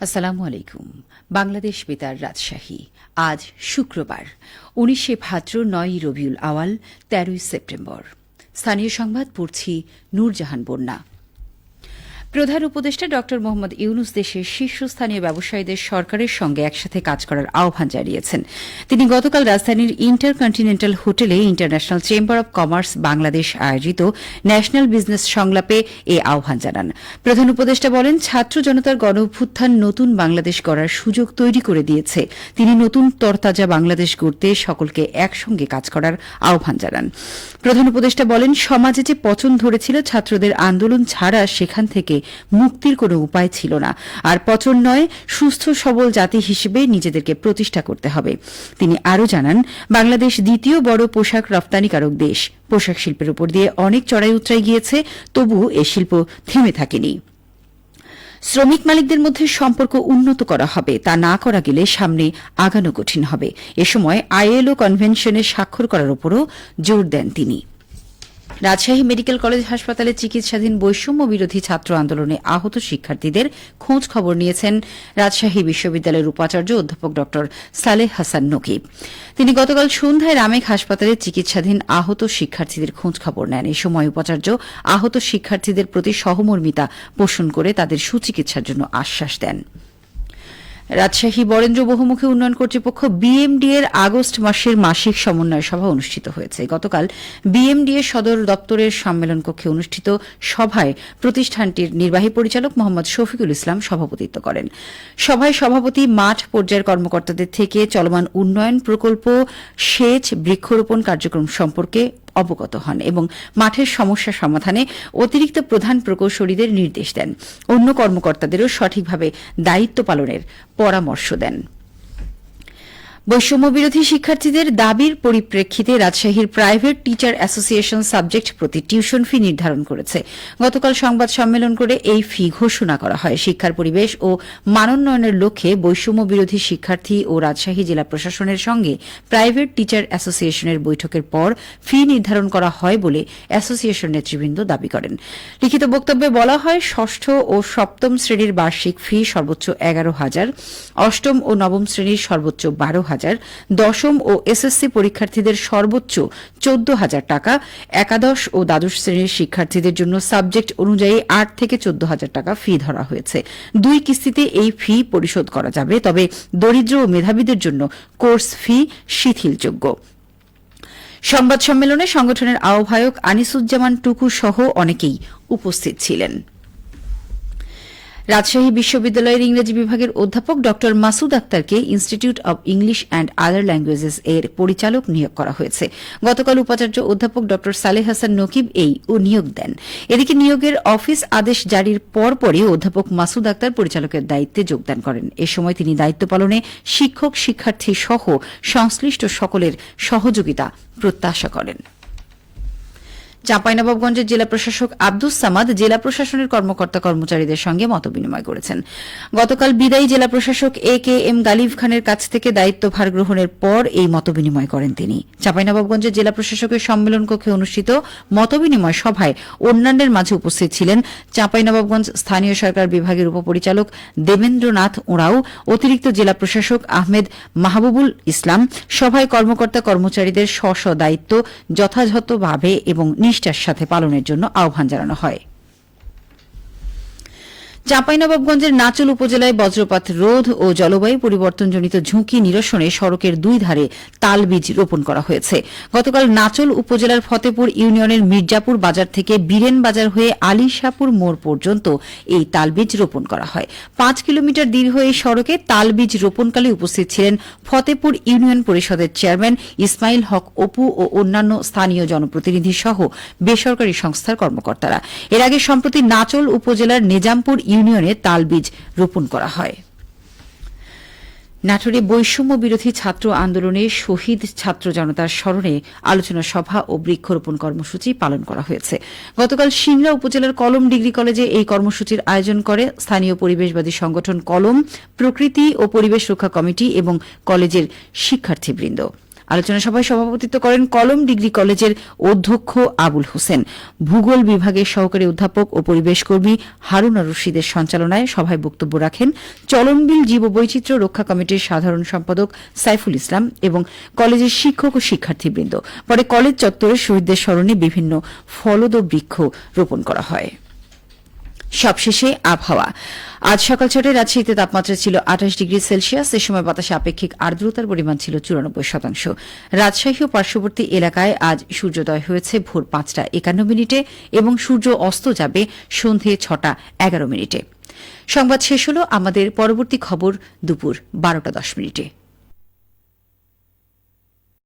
আসসালামু আলাইকুম। বাংলাদেশ বেতার রাজশাহী। আজ শুক্রবার ১৯শে ভাদ্র ৯ই রবিউল আওয়াল ১৩ই সেপ্টেম্বর। স্থানীয় সংবাদ পড়ছি নূরজাহান বন্যা। প্রধান উপদেষ্টা ড মোহাম্মদ ইউনুস দেশের শীর্ষস্থানীয় ব্যবসায়ীদের সরকারের সঙ্গে একসাথে কাজ করার আহ্বান জানিয়েছেন। তিনি গতকাল রাজধানীর ইন্টারকন্টিনেন্টাল হোটেলে international chamber of commerce Bangladesh আয়োজিত ন্যাশনাল বিজনেস সংলাপে এ আহ্বান জানান। প্রধান উপদেষ্টা বলেন, ছাত্র জনতার গণঅভ্যুত্থান নতুন বাংলাদেশ গড়ার সুযোগ তৈরি করে দিয়েছে। তিনি নতুন তরতাজা বাংলাদেশ গড়তে সকলকে একসঙ্গে কাজ করার আহ্বান জানান। প্রধান উপদেষ্টা বলেন, সমাজে যে পচন ধরেছিল ছাত্রদের আন্দোলন ছাড়া সেখান থেকে মুক্তির কোনো উপায় ছিল না। আর পচন নয়, সুস্থ সবল জাতি হিসেবে নিজেদেরকে প্রতিষ্ঠা করতে হবে। তিনি আরও জানান, বাংলাদেশ দ্বিতীয় বড় পোশাক রপ্তানিকারক দেশ। পোশাক শিল্পের উপর দিয়ে অনেক চড়াই উতরাই গিয়েছে, তবু এ শিল্প থেমে থাকেনি। শ্রমিক মালিকদের মধ্যে সম্পর্ক উন্নত করা হবে, তা না করা গেলে সামনে আগানো কঠিন হবে। এ সময় আইএলও কনভেনশনে স্বাক্ষর করার উপরও জোর দেন তিনি। রাজশাহী মেডিকেল কলেজ হাসপাতালে চিকিৎসাধীন বৈষম্য বিরোধী ছাত্র আন্দোলনে আহত শিক্ষার্থীদের খোঁজ খবর নিয়েছেন রাজশাহী বিশ্ববিদ্যালয়ের উপাচার্য অধ্যাপক ড সালেহ হাসান নকিব। তিনি গতকাল সন্ধ্যায় রামেক হাসপাতালে চিকিৎসাধীন আহত শিক্ষার্থীদের খোঁজ খবর নেন। এ সময় উপাচার্য আহত শিক্ষার্থীদের প্রতি সহমর্মিতা পোষণ করে তাদের সুচিকিৎসার জন্য আশ্বাস দেন। রাজশাহী বরেন্দ্র বহুমুখী উন্নয়ন কর্তৃপক্ষ বিএমডি এর আগস্ট মাসের মাসিক সমন্বয় সভা অনুষ্ঠিত হয়েছে। গতকাল বিএমডি এর সদর দপ্তরের সম্মেলন কক্ষে অনুষ্ঠিত সভায় প্রতিষ্ঠানটির নির্বাহী পরিচালক মোহাম্মদ শফিকুল ইসলাম সভাপতিত্ব করেন। সভায় সভাপতি মাঠ পর্যায়ের কর্মকর্তাদের থেকে চলমান উন্নয়ন প্রকল্প, সেচ, বৃক্ষরোপণ কার্যক্রম সম্পর্কে অবগত হন এবং মাঠের সমস্যা সমাধানে অতিরিক্ত প্রধান প্রকৌশলীদের নির্দেশ দেন। অন্য কর্মকর্তাদেরও সঠিকভাবে দায়িত্ব পালনের পরামর্শ দেন। বৈষম্য বিরোধী শিক্ষার্থীদের দাবির পরিপ্রেক্ষিতে রাজশাহীর প্রাইভেট টিচার অ্যাসোসিয়েশন সাবজেক্ট প্রতি টিউশন ফি নির্ধারণ করেছে। গতকাল সংবাদ সম্মেলন করে এই ফি ঘোষণা করা হয়। শিক্ষার পরিবেশ ও মানোন্নয়নের লক্ষ্যে বৈষম্য বিরোধী শিক্ষার্থী ও রাজশাহী জেলা প্রশাসনের সঙ্গে প্রাইভেট টিচার অ্যাসোসিয়েশনের বৈঠকের পর ফি নির্ধারণ করা হয় বলে অ্যাসোসিয়েশন নেতৃবৃন্দ দাবি করেন। লিখিত বক্তব্যে বলা হয়, ষষ্ঠ ও সপ্তম শ্রেণীর বার্ষিক ফি সর্বোচ্চ ১১,০০০, অষ্টম ও নবম শ্রেণীর সর্বোচ্চ ১২,০০০, দশম ও এসএসসি পরীক্ষার্থীদের সর্বোচ্চ ১৪,০০০ টাকা, একাদশ ও দ্বাদশ শ্রেণীর শিক্ষার্থীদের জন্য সাবজেক্ট অনুযায়ী ৮ থেকে ১৪,০০০ টাকা ফি ধরা হয়েছে। ২ কিস্তিতে এই ফি পরিশোধ করা যাবে, তবে দরিদ্র ও মেধাবীদের জন্য কোর্স ফি শিথিলযোগ্য। সংবাদ সম্মেলনে সংগঠনের আহ্বায়ক আনিসুজ্জামান টুকু সহ অনেকেই উপস্থিত ছিলেন। রাজশাহী বিশ্ববিদ্যালয়ের ইংরেজি বিভাগের অধ্যাপক ড মাসুদ আক্তারকে institute of English and other languages এর পরিচালক নিয়োগ করা হয়েছে। গতকাল উপাচার্য অধ্যাপক ড সালেহ হাসান নকিব এই নিয়োগ দেন। এদিকে নিয়োগের অফিস আদেশ জারির পরপরই অধ্যাপক মাসুদ আক্তার পরিচালকের দায়িত্বে যোগদান করেন। এ সময় তিনি দায়িত্ব পালনে শিক্ষক, শিক্ষার্থী সহ সংশ্লিষ্ট সকলের সহযোগিতা প্রত্যাশা করেন। চাঁপাইনবাবগঞ্জের জেলা প্রশাসক আব্দুস সামাদ জেলা প্রশাসনের কর্মকর্তা কর্মচারীদের সঙ্গে মতবিনিময় করেছেন। গতকাল বিদায়ী জেলা প্রশাসক এ.কে.এম. গালিব খানের কাছ থেকে দায়িত্বভার গ্রহণের পর এই মতবিনিময় করেন তিনি। চাঁপাইনবাবগঞ্জের জেলা প্রশাসকের সম্মেলন কক্ষে অনুষ্ঠিত মতবিনিময় সভায় অন্যান্যের মাঝে উপস্থিত ছিলেন চাঁপাইনবাবগঞ্জ স্থানীয় সরকার বিভাগের উপপরিচালক দেবেন্দ্রনাথ ওঁরাও, অতিরিক্ত জেলা প্রশাসক আহমেদ মাহবুবুল ইসলাম। সভায় কর্মকর্তা কর্মচারীদের স্ব দায়িত্ব যথাযথভাবে এবং নিষ্ঠার সাথে পালনের জন্য আহ্বান জানানো হয়। চাঁপাইনবাবগঞ্জের নাচল উপজেলায় বজ্রপাত রোধ ও জলবায়ু পরিবর্তনজনিত ঝুঁকি নিরসনে সড়কের দুই ধারে তালবীজ রোপণ করা হয়েছে। গতকাল নাচল উপজেলার ফতেপুর ইউনিয়নের মির্জাপুর বাজার থেকে বীরেন বাজার হয়ে আলিশাপুর মোড় পর্যন্ত এই তালবীজ রোপণ করা হয়। ৫ কিলোমিটার দীর্ঘ এই সড়কে তালবীজ রোপণকালে উপস্থিত ছিলেন ফতেপুর ইউনিয়ন পরিষদের চেয়ারম্যান ইসমাইল হক অপু ও অন্যান্য স্থানীয় জনপ্রতিনিধি সহ বেসরকারি সংস্থার কর্মকর্তারা। এর আগে সম্প্রতি নাচল উপজেলার নিজামপুর ইউনিয়নে তালবীজ রোপণ করা হয়। নাটোরে বৈষম্য বিরোধী ছাত্র আন্দোলনে শহীদ ছাত্র জনতার স্মরণে আলোচনা সভা ও বৃক্ষরোপণ কর্মসূচি পালন করা হয়েছে। গতকাল সিংড়া উপজেলার কলম ডিগ্রি কলেজে এই কর্মসূচির আয়োজন করে স্থানীয় পরিবেশবাদী সংগঠন কলম, প্রকৃতি ও পরিবেশ রক্ষা কমিটি এবং কলেজের শিক্ষার্থীবৃন্দ। আলোচনা সভায় সভাপতিত্ব করেন কলম ডিগ্রি কলেজের অধ্যক্ষ আবুল হোসেন। ভূগোল বিভাগের সহকারী অধ্যাপক ও পরিবেশ কর্মী হারুনা রশিদের সঞ্চালনায় সভায় বক্তব্য রাখেন চলনবিল জীববৈচিত্র্য রক্ষা কমিটির সাধারণ সম্পাদক সাইফুল ইসলাম এবং কলেজের শিক্ষক ও শিক্ষার্থীবৃন্দ। পরে কলেজ চত্বরে শহীদদের স্মরণে বিভিন্ন ফলদ বৃক্ষ রোপণ করা হয়। সবশেষে আবহাওয়া। আজ সকাল ৬টায় রাজশাহীতে তাপমাত্রা ছিল ২৮ ডিগ্রি সেলসিয়াস। এ সময় বাতাসে আপেক্ষিক আর্দ্রতার পরিমাণ ছিল ৯৪%। রাজশাহী ও পার্শ্ববর্তী এলাকায় আজ সূর্যোদয় হয়েছে ভোর ৫টা ৫১ এবং সূর্য অস্ত যাবে সন্ধে ৬টা ১১। সংবাদ শেষ হল। আমাদের পরবর্তী খবর দুপুর ১২টা ১০।